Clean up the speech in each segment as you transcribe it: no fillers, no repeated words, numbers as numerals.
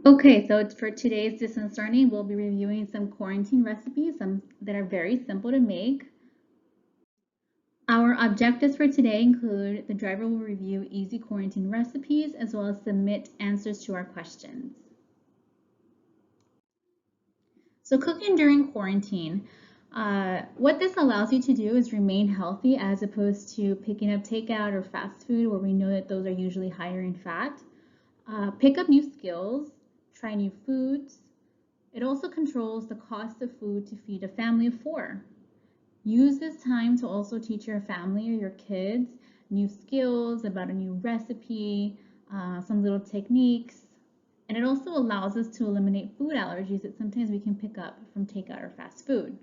Okay, so for today's distance learning, we'll be reviewing some quarantine recipes, some that are very simple to make. Our objectives for today include the driver will review easy quarantine recipes as well as submit answers to our questions. So cooking during quarantine, what this allows you to do is remain healthy as opposed to picking up takeout or fast food where we know that those are usually higher in fat. Pick up new skills, try new foods. It also controls the cost of food to feed a family of 4. Use this time to also teach your family or your kids new skills about a new recipe, some little techniques, and it also allows us to eliminate food allergies that sometimes we can pick up from takeout or fast food.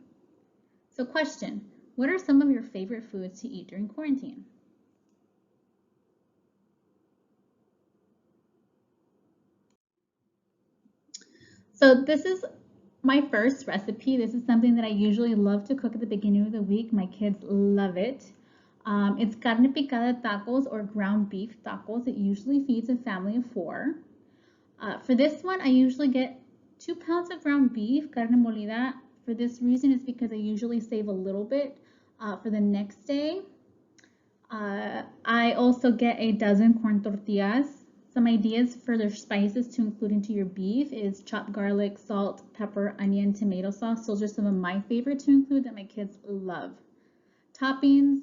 So question, what are some of your favorite foods to eat during quarantine? So this is my first recipe. This is something that I usually love to cook at the beginning of the week. My kids love it. It's carne picada tacos or ground beef tacos. It usually feeds a family of 4. For this one, I usually get 2 pounds of ground beef, carne molida. For this reason, it's because I usually save a little bit for the next day. I also get a dozen corn tortillas. Some ideas for their spices to include into your beef is chopped garlic, salt, pepper, onion, tomato sauce. Those are some of my favorite to include that my kids love. Toppings,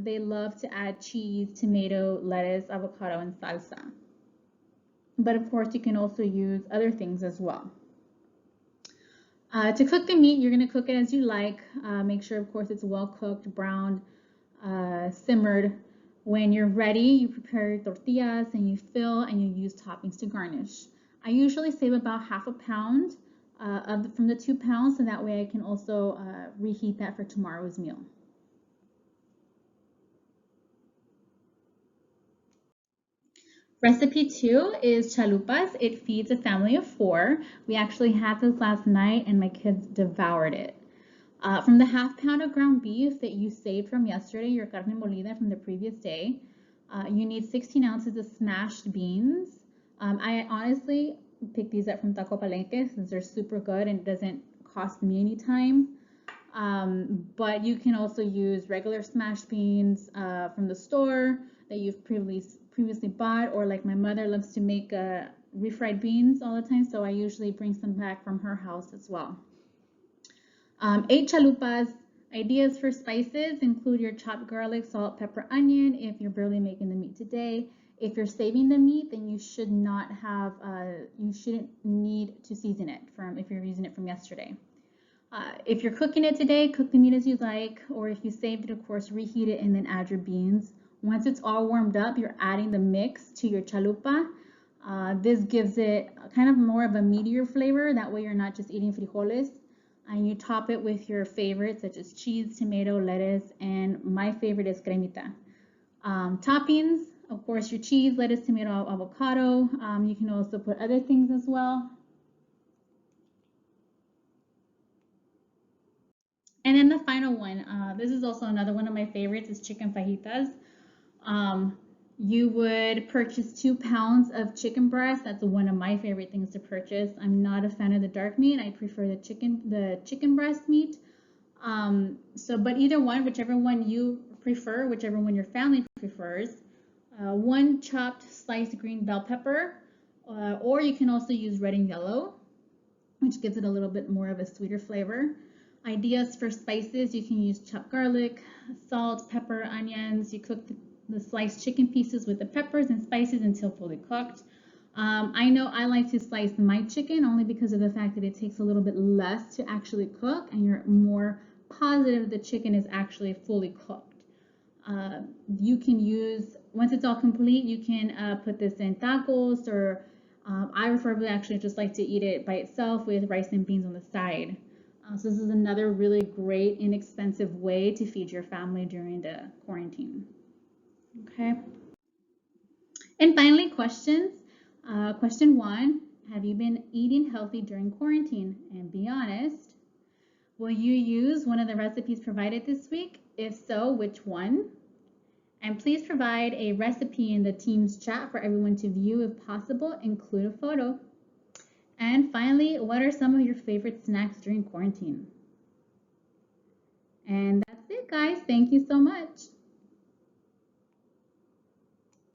they love to add cheese, tomato, lettuce, avocado, and salsa. But of course, you can also use other things as well. To cook the meat, you're going to cook it as you like. Make sure, of course, it's well cooked, browned, simmered. When you're ready, you prepare your tortillas and you fill and you use toppings to garnish. I usually save about half a pound from the 2 pounds, so that way I can also reheat that for tomorrow's meal. Recipe 2 is chalupas. It feeds a family of 4. We actually had this last night and my kids devoured it. From the half pound of ground beef that you saved from yesterday, your carne molida from the previous day, you need 16 ounces of smashed beans. I honestly pick these up from Taco Palenque since they're super good and it doesn't cost me any time. But you can also use regular smashed beans from the store that you've previously bought, or like my mother loves to make refried beans all the time, so I usually bring some back from her house as well. 8 chalupas. Ideas for spices include your chopped garlic, salt, pepper, onion if you're barely making the meat today. If you're saving the meat, then you should not have, you shouldn't need to season it if you're using it from yesterday. If you're cooking it today, cook the meat as you like, or if you saved it, of course, reheat it and then add your beans. Once it's all warmed up, you're adding the mix to your chalupa. This gives it kind of more of a meatier flavor. That way you're not just eating frijoles. And you top it with your favorites such as cheese, tomato, lettuce, and my favorite is cremita. Toppings, of course, your cheese, lettuce, tomato, avocado. You can also put other things as well. And then the final one, this is also another one of my favorites, is chicken fajitas. You would purchase 2 pounds of chicken breast. That's one of my favorite things to purchase. I'm not a fan of the dark meat. I prefer the chicken breast meat. But either one, whichever one you prefer, whichever one your family prefers. 1 chopped sliced green bell pepper, or you can also use red and yellow, which gives it a little bit more of a sweeter flavor. Ideas for spices, you can use chopped garlic, salt, pepper, onions. You cook the sliced chicken pieces with the peppers and spices until fully cooked. I know I like to slice my chicken only because of the fact that it takes a little bit less to actually cook and you're more positive the chicken is actually fully cooked. You can use, once it's all complete, you can put this in tacos, or I preferably actually just like to eat it by itself with rice and beans on the side. So this is another really great, inexpensive way to feed your family during the quarantine. Okay. And finally, questions. Question 1, have you been eating healthy during quarantine? And be honest. Will you use one of the recipes provided this week? If so, which one? And please provide a recipe in the Teams chat for everyone to view if possible. Include a photo. And finally, what are some of your favorite snacks during quarantine? And that's it, guys. Thank you so much.